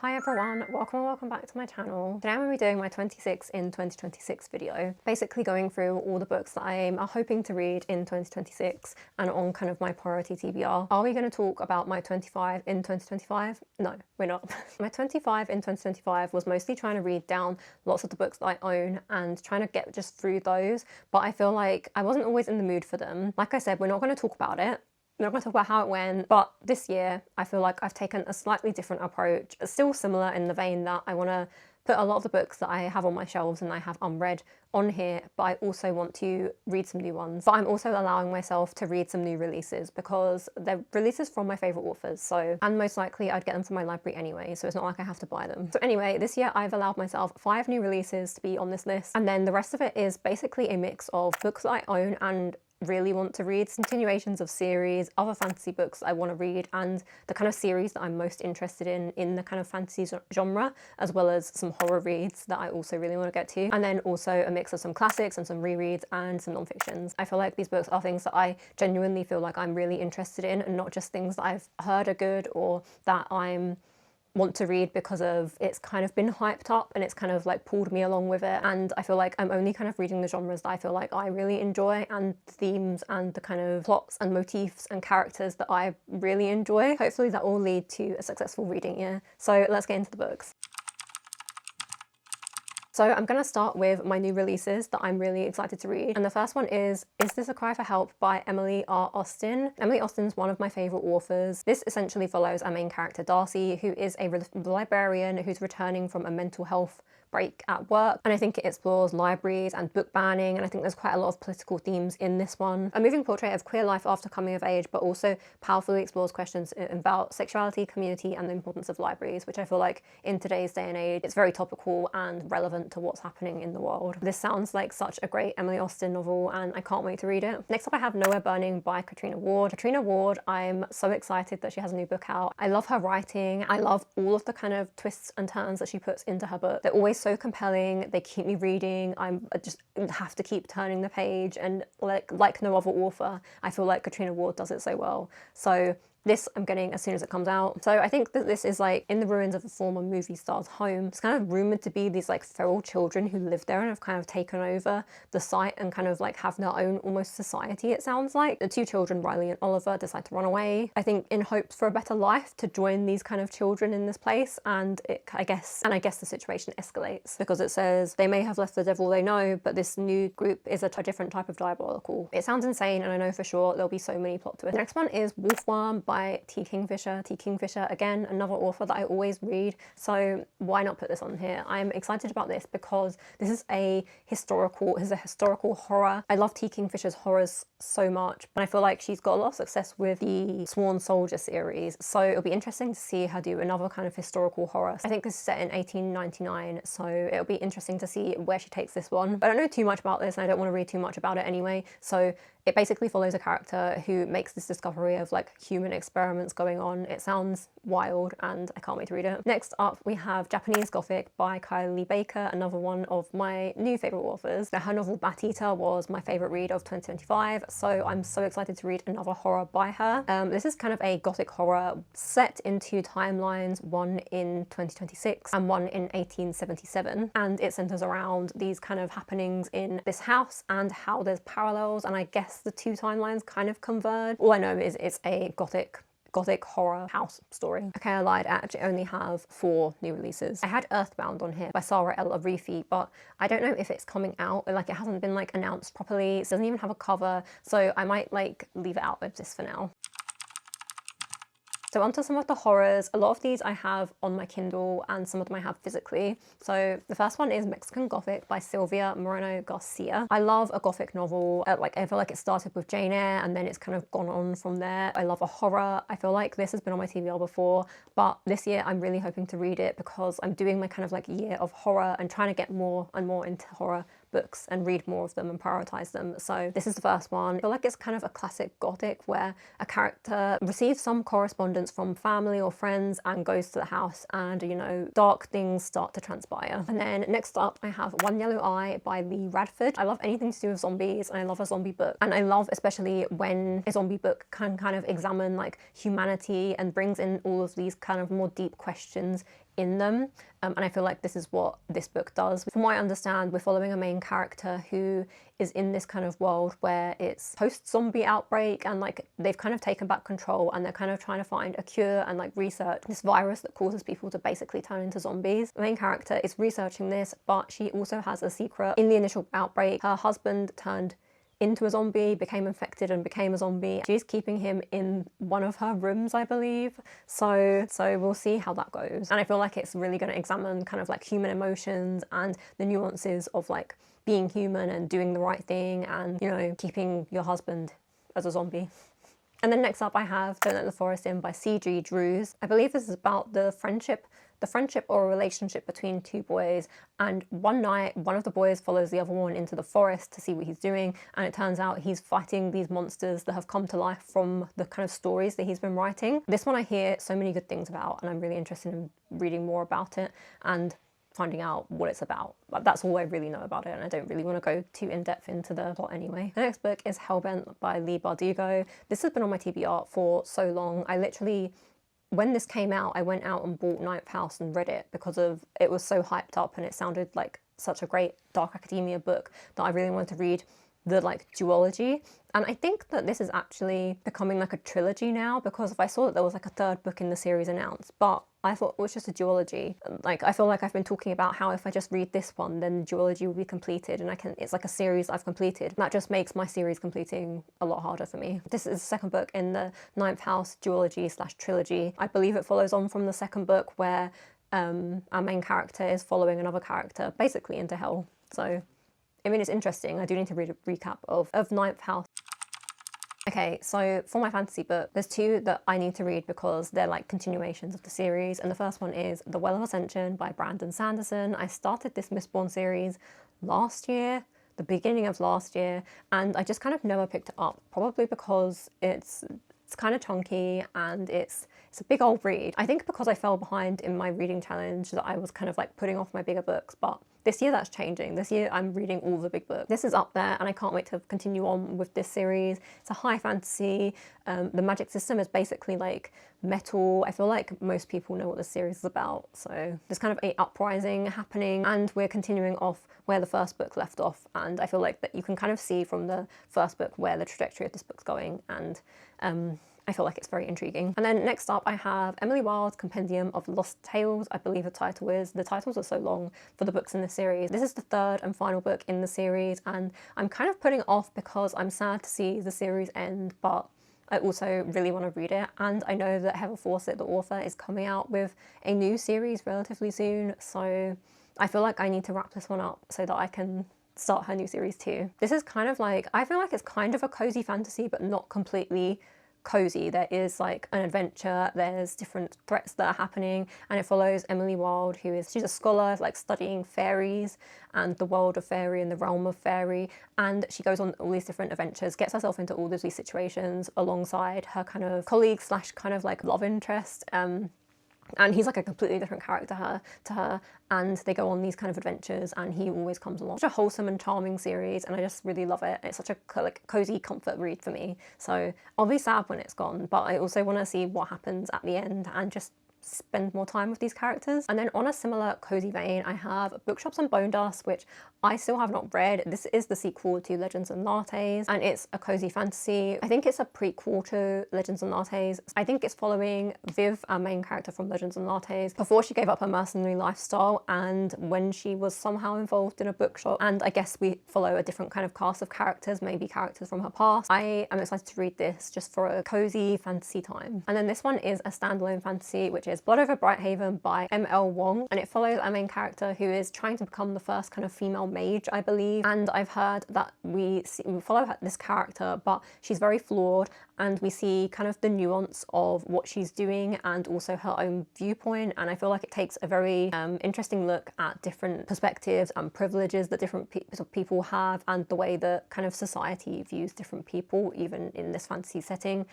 Hi everyone, welcome back to my channel. Today I'm going to be doing my 26 in 2026 video, basically going through all the books that I'm hoping to read in 2026 and on kind of my priority TBR. Are we going to talk about my 25 in 2025? No, we're not. My 25 in 2025 was mostly trying to read down lots of the books that I own and trying to get just through those, but I feel like I wasn't always in the mood for them. Like I said, we're not going to talk about it. I'm not going to talk about how it went, but this year I feel like I've taken a slightly different approach. It's still similar in the vein that I want to put a lot of the books that I have on my shelves and I have unread on here, but I also want to read some new ones. But I'm also allowing myself to read some new releases because they're releases from my favourite authors, and most likely I'd get them from my library anyway, so it's not like I have to buy them. So anyway, this year I've allowed myself 5 new releases to be on this list, and then the rest of it is basically a mix of books that I own and really want to read, continuations of series, other fantasy books I want to read, and the kind of series that I'm most interested in the kind of fantasy genre, as well as some horror reads that I also really want to get to, and then also a mix of some classics and some rereads and some non-fictions. I feel like these books are things that I genuinely feel like I'm really interested in, and not just things that I've heard are good or that I'm want to read because of it's kind of been hyped up and it's kind of like pulled me along with it. And I feel like I'm only kind of reading the genres that I feel like I really enjoy, and the themes and the kind of plots and motifs and characters that I really enjoy. Hopefully that will lead to a successful reading year. So let's get into the books. So I'm going to start with my new releases that I'm really excited to read. And the first one is This a Cry for Help by Emily R. Austin. Emily Austin's one of my favourite authors. This essentially follows our main character Darcy, who is a librarian who's returning from a mental health break at work, and I think it explores libraries and book banning, and I think there's quite a lot of political themes in this one. A moving portrait of queer life after coming of age, but also powerfully explores questions about sexuality, community, and the importance of libraries, which I feel like in today's day and age, it's very topical and relevant to what's happening in the world. This sounds like such a great Emily Austin novel, and I can't wait to read it. Next up, I have Nowhere Burning by Katrina Ward. Katrina Ward, I'm so excited that she has a new book out. I love her writing. I love all of the kind of twists and turns that she puts into her book. They're always so compelling. They keep me reading. I just have to keep turning the page, and like no other author, I feel like Katrina Ward does it so well. So this I'm getting as soon as it comes out. So I think that this is like in the ruins of a former movie star's home. It's kind of rumored to be these like feral children who live there and have kind of taken over the site and kind of like have their own almost society, it sounds like. The 2 children, Riley and Oliver, decide to run away, I think in hopes for a better life, to join these kind of children in this place, and I guess the situation escalates because it says they may have left the devil they know, but this new group is a different type of diabolical. It sounds insane, and I know for sure there'll be so many plot twists. The next one is Wolfworm by T. Kingfisher. T. Kingfisher, again, another author that I always read, so why not put this on here? I'm excited about this because this is a historical horror. I love T. Kingfisher's horrors so much, and I feel like she's got a lot of success with the Sworn Soldier series, so it'll be interesting to see her do another kind of historical horror. I think this is set in 1899, so it'll be interesting to see where she takes this one. But I don't know too much about this, and I don't want to read too much about it anyway, so it basically follows a character who makes this discovery of like human experiments going on. It sounds wild and I can't wait to read it. Next up, we have Japanese Gothic by Kylie Baker, another one of my new favourite authors. Now, her novel Bat Eater was my favourite read of 2025, so I'm so excited to read another horror by her. This is kind of a gothic horror set in 2 timelines, one in 2026 and one in 1877, and it centres around these kind of happenings in this house and how there's parallels, and I guess the 2 timelines kind of converge. All I know is it's a gothic horror house story. Okay, I lied. I actually only have 4 new releases. I had Earthbound on here by Sarah L. Arifi, but I don't know if it's coming out. Like, it hasn't been like announced properly. It doesn't even have a cover, so I might like leave it out with this for now. So onto some of the horrors. A lot of these I have on my Kindle and some of them I have physically. So the first one is Mexican Gothic by Sylvia Moreno Garcia. I love a Gothic novel. I feel like it started with Jane Eyre and then it's kind of gone on from there. I love a horror. I feel like this has been on my TBR before, but this year I'm really hoping to read it because I'm doing my kind of like year of horror and trying to get more and more into horror books and read more of them and prioritize them. So this is the first one. I feel like it's kind of a classic Gothic where a character receives some correspondence from family or friends and goes to the house, and you know, dark things start to transpire. And then next up I have One Yellow Eye by Lee Radford. I love anything to do with zombies and I love a zombie book, and I love especially when a zombie book can kind of examine like humanity and brings in all of these kind of more deep questions in them. And I feel like this is what this book does. From what I understand, we're following a main character who is in this kind of world where it's post-zombie outbreak, and like they've kind of taken back control and they're kind of trying to find a cure and like research this virus that causes people to basically turn into zombies. The main character is researching this, but she also has a secret. In the initial outbreak, her husband turned into a zombie, became infected and became a zombie. She's keeping him in one of her rooms, I believe. So we'll see how that goes. And I feel like it's really going to examine kind of like human emotions and the nuances of like being human and doing the right thing and, you know, keeping your husband as a zombie. And then next up I have Don't Let the Forest In by C.G. Drews. I believe this is about the friendship or a relationship between two boys, and one night one of the boys follows the other one into the forest to see what he's doing, and it turns out he's fighting these monsters that have come to life from the kind of stories that he's been writing. This one I hear so many good things about, and I'm really interested in reading more about it and finding out what it's about. But that's all I really know about it, and I don't really want to go too in-depth into the plot anyway. The next book is Hellbent by Leigh Bardugo. This has been on my TBR for so long. I literally, when this came out, I went out and bought Ninth House and read it because of it was so hyped up and it sounded like such a great dark academia book that I really wanted to read the like duology. And I think that this is actually becoming like a trilogy now, because if I saw that there was like a third book in the series announced, but I thought it was just a duology. Like I feel like I've been talking about how if I just read this one, then the duology will be completed, and it's like a series I've completed. That just makes my series completing a lot harder for me. This is the second book in the Ninth House duology / trilogy. I believe it follows on from the second book where our main character is following another character basically into hell. So I mean, it's interesting. I do need to read a recap of Ninth House. Okay, so for my fantasy book, there's two that I need to read because they're like continuations of the series. And the first one is The Well of Ascension by Brandon Sanderson. I started this Mistborn series last year, the beginning of last year, and I just kind of never picked it up, probably because it's kind of chunky and it's a big old read. I think because I fell behind in my reading challenge that I was kind of like putting off my bigger books, but this year that's changing. This year I'm reading all the big books. This is up there and I can't wait to continue on with this series. It's a high fantasy. The magic system is basically like metal. I feel like most people know what this series is about. So there's kind of an uprising happening and we're continuing off where the first book left off. And I feel like that you can kind of see from the first book where the trajectory of this book's going, and I feel like it's very intriguing. And then next up I have Emily Wilde's Compendium of Lost Tales, I believe the title is. The titles are so long for the books in the series. This is the third and final book in the series, and I'm kind of putting it off because I'm sad to see the series end, but I also really want to read it. And I know that Heather Fawcett, the author, is coming out with a new series relatively soon, so I feel like I need to wrap this one up so that I can start her new series too. This is kind of like, I feel like it's kind of a cozy fantasy, but not completely cozy. There is like an adventure, there's different threats that are happening, and it follows Emily Wilde, she's a scholar like studying fairies and the world of fairy and the realm of fairy, and she goes on all these different adventures, gets herself into all of these situations alongside her kind of colleague / kind of like love interest, and he's like a completely different character to her, and they go on these kind of adventures and he always comes along. Such a wholesome and charming series, and I just really love it. It's such a like cozy comfort read for me. So I'll be sad when it's gone, but I also want to see what happens at the end and just spend more time with these characters. And then on a similar cozy vein, I have Bookshops and Bone Dust, which I still have not read. This is the sequel to Legends and Lattes, and it's a cozy fantasy. I think it's a prequel to Legends and Lattes. I think it's following Viv, our main character from Legends and Lattes, before she gave up her mercenary lifestyle and when she was somehow involved in a bookshop. And I guess we follow a different kind of cast of characters, maybe characters from her past. I am excited to read this just for a cozy fantasy time. And then this one is a standalone fantasy, which is Blood Over Brighthaven by M.L. Wong, and it follows our main character who is trying to become the first kind of female mage, I believe. And I've heard that we follow this character, but she's very flawed, and we see kind of the nuance of what she's doing and also her own viewpoint. And I feel like it takes a very interesting look at different perspectives and privileges that different people have, and the way that kind of society views different people, even in this fantasy setting.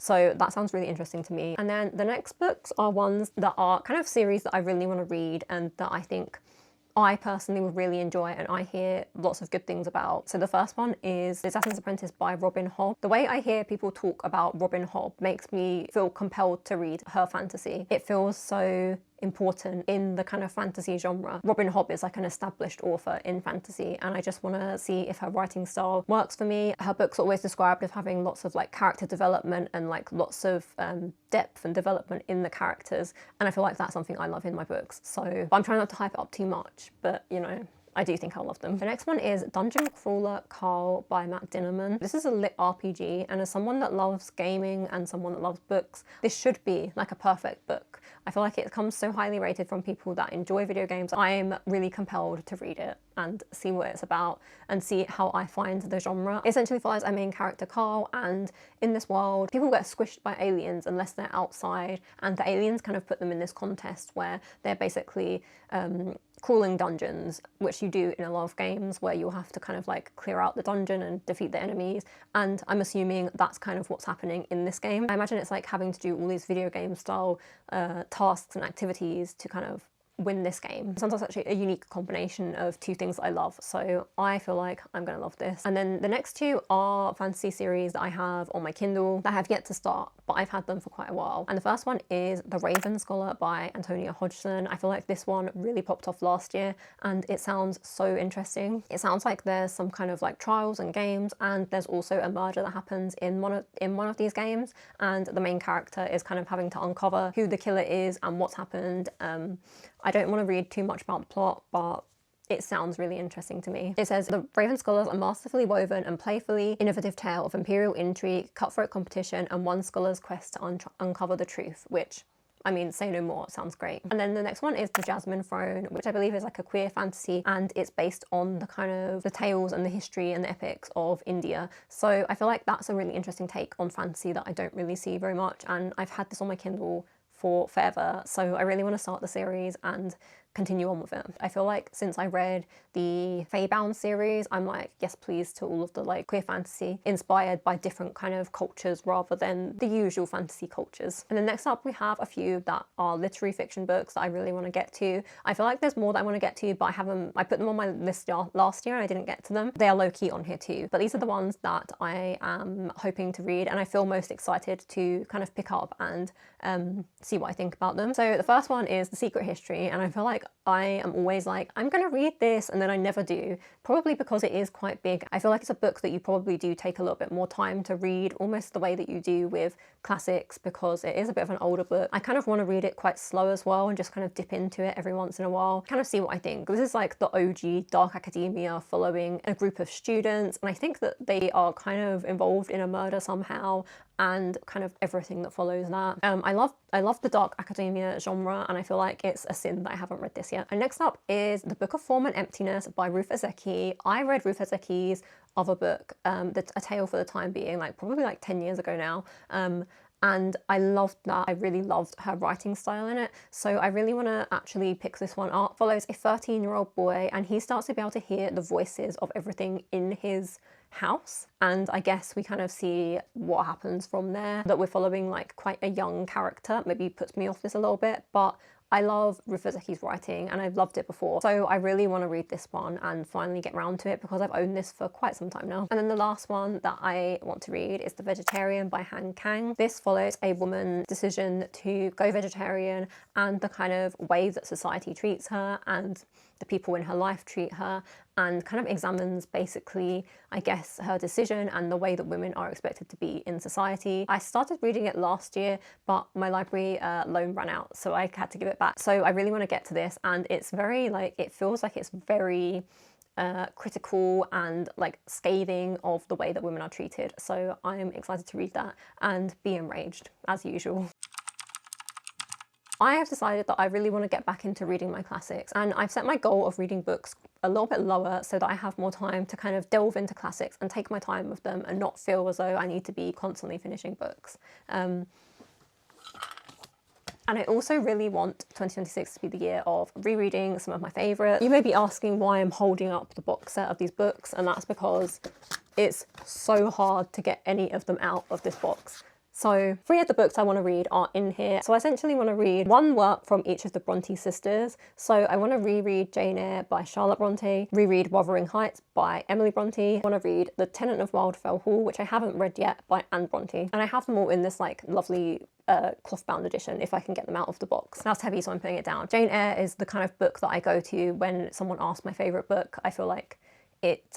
So that sounds really interesting to me. And then the next books are ones that are kind of series that I really want to read and that I think I personally would really enjoy and I hear lots of good things about. So the first one is Assassin's Apprentice by Robin Hobb. The way I hear people talk about Robin Hobb makes me feel compelled to read her fantasy. It feels so important in the kind of fantasy genre. Robin Hobb is like an established author in fantasy, and I just want to see if her writing style works for me. Her book's always described as having lots of like character development and like lots of depth and development in the characters, and I feel like that's something I love in my books. So I'm trying not to hype it up too much, but you know, I do think I'll love them. The next one is Dungeon Crawler Carl by Matt Dinnerman. This is a lit RPG, and as someone that loves gaming and someone that loves books, this should be like a perfect book. I feel like it comes so highly rated from people that enjoy video games. I'm really compelled to read it and see what it's about and see how I find the genre. It essentially follows our main character Carl, and in this world, people get squished by aliens unless they're outside, and the aliens kind of put them in this contest where they're basically crawling dungeons, which you do in a lot of games where you'll have to kind of like clear out the dungeon and defeat the enemies, and I'm assuming that's kind of what's happening in this game. I imagine it's like having to do all these video game style tasks and activities to kind of win this game. It sounds like such a unique combination of two things that I love, so I feel like I'm gonna love this. And then the next two are fantasy series that I have on my Kindle that I have yet to start, but I've had them for quite a while. And the first one is The Raven Scholar by Antonia Hodgson. I feel like this one really popped off last year, and it sounds so interesting. It sounds like there's some kind of like trials and games, and there's also a murder that happens in one of these games, and the main character is kind of having to uncover who the killer is and what's happened. I don't want to read too much about the plot, but it sounds really interesting to me. It says, the Raven Scholars, a masterfully woven and playfully innovative tale of imperial intrigue, cutthroat competition, and one scholar's quest to uncover the truth, which, I mean, say no more, it sounds great. And then the next one is The Jasmine Throne, which I believe is like a queer fantasy, and it's based on the kind of the tales and the history and the epics of India. So I feel like that's a really interesting take on fantasy that I don't really see very much, and I've had this on my Kindle for forever, so I really want to start the series and continue on with it. I feel like since I read the Faebound series, I'm like, yes please to all of the like queer fantasy inspired by different kind of cultures rather than the usual fantasy cultures. And then next up we have a few that are literary fiction books that I really want to get to. I feel like there's more that I want to get to, but I put them on my list last year and I didn't get to them. They are low-key on here too, but these are the ones that I am hoping to read and I feel most excited to kind of pick up and see what I think about them. So the first one is The Secret History, and I feel like I am always like, I'm gonna read this, and then I never do, probably because it is quite big. I feel like it's a book that you probably do take a little bit more time to read, almost the way that you do with classics, because it is a bit of an older book. I kind of want to read it quite slow as well and just kind of dip into it every once in a while, kind of see what I think. This is like the OG dark academia following a group of students, and I think that they are kind of involved in a murder somehow, and kind of everything that follows that. I love the dark academia genre, and I feel like it's a sin that I haven't read this yet. And next up is The Book of Form and Emptiness by Ruth Ozeki. I read Ruth Ozeki's other book, A Tale for the Time Being, like probably like 10 years ago now. And I loved that. I really loved her writing style in it. So I really want to actually pick this one up. Follows a 13-year-old boy, and he starts to be able to hear the voices of everything in his house, and I guess we kind of see what happens from there. That we're following like quite a young character maybe puts me off this a little bit, but I love Ruth Ozeki's writing and I've loved it before, so I really want to read this one and finally get around to it because I've owned this for quite some time now. And then the last one that I want to read is The Vegetarian by Han Kang. This follows a woman's decision to go vegetarian and the kind of way that society treats her and the people in her life treat her, and kind of examines basically, I guess, her decision and the way that women are expected to be in society. I started reading it last year, but my library loan ran out, so I had to give it back. So I really want to get to this, and it's very like, it feels like it's very critical and like scathing of the way that women are treated. So I'm excited to read that and be enraged as usual. I have decided that I really want to get back into reading my classics, and I've set my goal of reading books a little bit lower so that I have more time to kind of delve into classics and take my time with them and not feel as though I need to be constantly finishing books. And I also really want 2026 to be the year of rereading some of my favourites. You may be asking why I'm holding up the box set of these books, and that's because it's so hard to get any of them out of this box. So 3 of the books I want to read are in here. So I essentially want to read one work from each of the Bronte sisters. So I want to reread Jane Eyre by Charlotte Bronte, reread Wuthering Heights by Emily Bronte. I want to read The Tenant of Wildfell Hall, which I haven't read yet, by Anne Bronte. And I have them all in this like lovely cloth bound edition if I can get them out of the box. That's heavy, so I'm putting it down. Jane Eyre is the kind of book that I go to when someone asks my favourite book. I feel like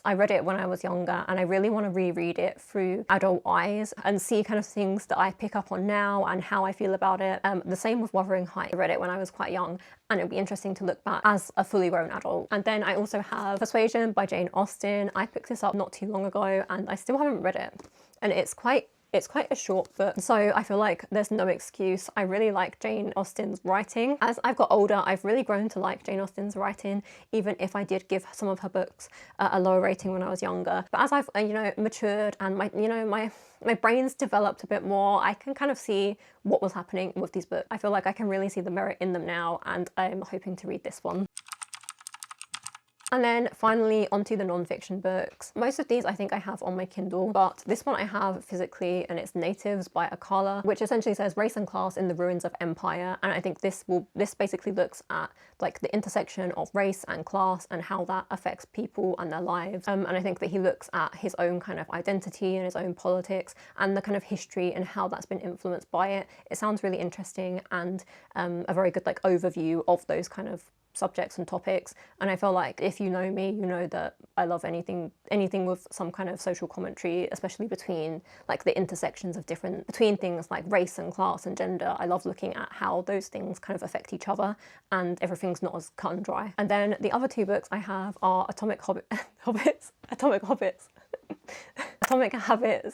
I read it when I was younger and I really want to reread it through adult eyes and see kind of things that I pick up on now and how I feel about it. The same with Wuthering Heights. I read it when I was quite young and it'd be interesting to look back as a fully grown adult. And then I also have Persuasion by Jane Austen. I picked this up not too long ago and I still haven't read it. And it's quite a short book, so I feel like there's no excuse. I really like Jane Austen's writing. As I've got older, I've really grown to like Jane Austen's writing, even if I did give some of her books a lower rating when I was younger. But as I've, matured and my brain's developed a bit more, I can kind of see what was happening with these books. I feel like I can really see the merit in them now, and I'm hoping to read this one. And then finally onto the non-fiction books. Most of these I think I have on my Kindle, but this one I have physically, and it's Natives by Akala, which essentially says race and class in the ruins of empire. And I think this basically looks at like the intersection of race and class and how that affects people and their lives. And I think that he looks at his own kind of identity and his own politics and the kind of history and how that's been influenced by it. It sounds really interesting and a very good like overview of those kind of subjects and topics. And I feel like if you know me, you know that I love anything with some kind of social commentary, especially between like the intersections of between things like race and class and gender. I love looking at how those things kind of affect each other and everything's not as cut and dry. And then the other 2 books I have are Atomic Habits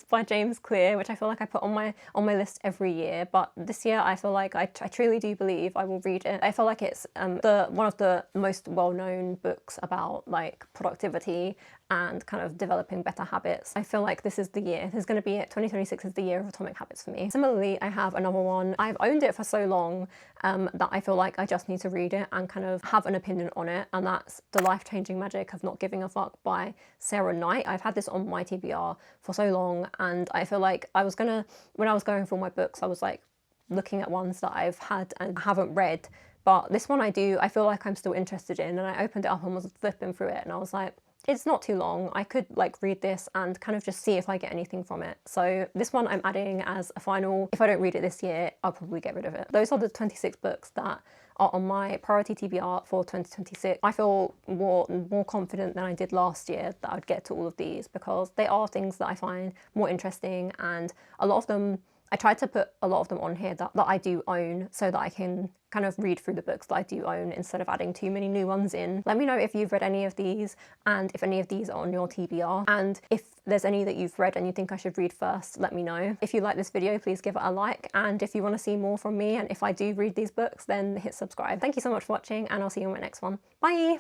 by James Clear, which I feel like I put on my list every year, but this year I feel like I truly do believe I will read it. I feel like it's one of the most well-known books about like productivity and kind of developing better habits. I feel like this is the year. This is going to be it. 2026 is the year of Atomic Habits for me. Similarly, I have another one. I've owned it for so long that I feel like I just need to read it and kind of have an opinion on it, and that's The Life-Changing Magic of Not Giving a Fuck by Sarah Knight. I've had this on my TBR for so long, and I feel like when I was going through my books, I was like looking at ones that I've had and haven't read, but this one I feel like I'm still interested in, and I opened it up and was flipping through it and I was like, it's not too long. I could like read this and kind of just see if I get anything from it. So this one I'm adding as a final. If I don't read it this year, I'll probably get rid of it. Those are the 26 books that are on my priority TBR for 2026. I feel more confident than I did last year that I'd get to all of these because they are things that I find more interesting, and a lot of them, I tried to put a lot of them on here that I do own so that I can kind of read through the books that I do own instead of adding too many new ones in. Let me know if you've read any of these and if any of these are on your TBR, and if there's any that you've read and you think I should read first, let me know. If you like this video, please give it a like, and if you want to see more from me and if I do read these books, then hit subscribe. Thank you so much for watching, and I'll see you in my next one. Bye!